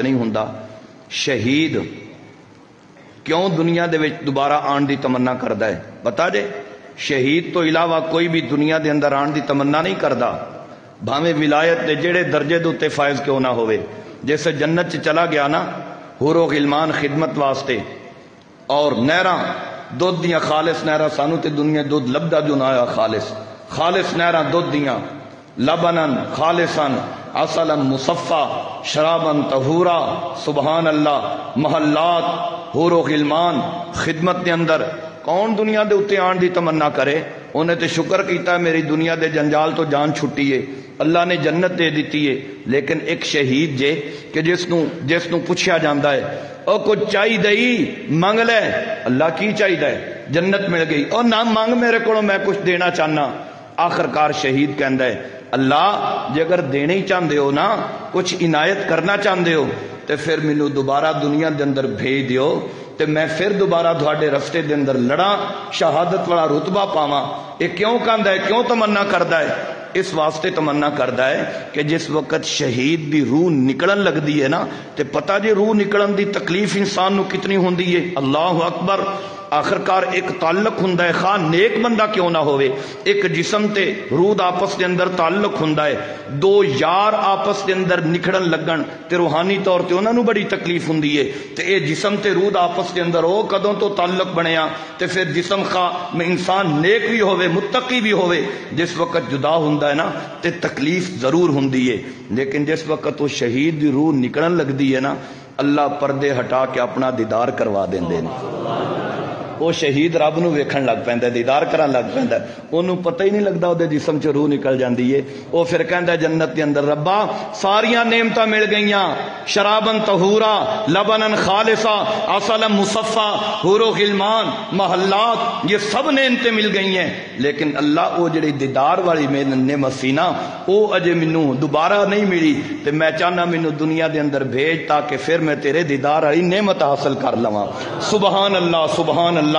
نہیں ہوندا شہید کیوں دنیا دے وچ دوبارہ آن دی تمنا کردا ہے؟ بتا دے شہید تو علاوہ کوئی بھی دنیا دے اندر آن دی تمنا نہیں کردا، بھاویں ولایت دے جڑے درجے دے تے فائز کیوں نہ ہوئے۔ جیسے جنت چ چلا گیا نا حور و غلمان خدمت واسطے، اور نہراں دودھ دیاں خالص نہراں، سانو تے دنیا دودھ لبدا جو نہ آیا خالص نہراں دودھ دیاں، لبنن خالصن عسلا مصفا شرابا طہورا، سبحان اللہ، محلات حور و غلمان خدمت دے اندر کون دنیا دے اتے آن دی تمنا کرے؟ انہیں تے شکر کیتا ہے میری دنیا دے جنجال تو جان چھٹی ہے، اللہ نے جنت دے دیتی ہے۔ لیکن ایک شہید جے کہ جس نو پوچھیا جاندا ہے او کچھ چاہی دئی منگ لے، اللہ کی چاہی دے؟ جنت مل گئی، او نہ مانگ میرے کو میں کچھ دینا چاہنا۔ آخرکار شہید کہندا ہے اللہ جے اگر دینے ہی چاہندے ہو نا، کچھ عنایت کرنا چاہندے ہو تے پھر مینوں دوبارہ دنیا دے اندر بھیج دیو تے میں پھر دوبارہ تھوڑے رستے دے اندر لڑاں، شہادت والا رتبہ پاواں۔ یہ کیوں کہندا ہے، کیوں تمنا کردا ہے؟ اس واسطے تمنا کردا ہے کہ جس وقت شہید دی روح نکلن لگدی ہے نا تے پتہ جے روح نکلن دی تکلیف انسان نو کتنی ہوندی ہے۔ اللہ اکبر۔ آخرکار ایک تعلق ہوندا ہے، خواہ نیک بندہ کیوں نہ ہوئے، ایک جسم تے روح آپس دے اندر تعلق ہوندا ہے، دو یار آپس دے اندر نکھڑن لگن تے روحانی طور تے انہاں نو بڑی تکلیف ہوندی ہے۔ تے اے جسم تے روح آپس دے اندر او کدوں تو تعلق بنیا تے پھر جسم خواہ میں انسان نیک بھی ہوئے متقی بھی ہوئے، جس وقت جدا ہوندا ہے نا تے تکلیف ضرور ہوندی ہے۔ لیکن جس وقت وہ شہید دی روح نکلن لگدی ہے نا، اللہ پردے ہٹا کے اپنا دیدار کروا دیندے نے۔ وہ شہید رب نو ویکھن لگ پیندا، دیدار کرن لگ پیندا، اونوں پتہ ہی نہیں لگدا او دے جسم چ روح نکل جاندی ہے۔ او پھر کہندا جنت دے اندر ربا ساریاں نعمتاں مل گئیاں، شرابن طہورا، لبنن خالصا، عسلا مصفا، حور و غلمان، محلات، یہ سب نعمتیں مل گئی ہیں، لیکن اللہ او جڑی دیدار والی نعمت سی نا او اجے مینوں دوبارہ نہیں ملی، تے میں چاہنا مینوں دنیا دے اندر بھیج تاکہ پھر میں تیرے دیدار والی نعمت حاصل کر لواں۔ سبحان اللہ، سبحان اللہ۔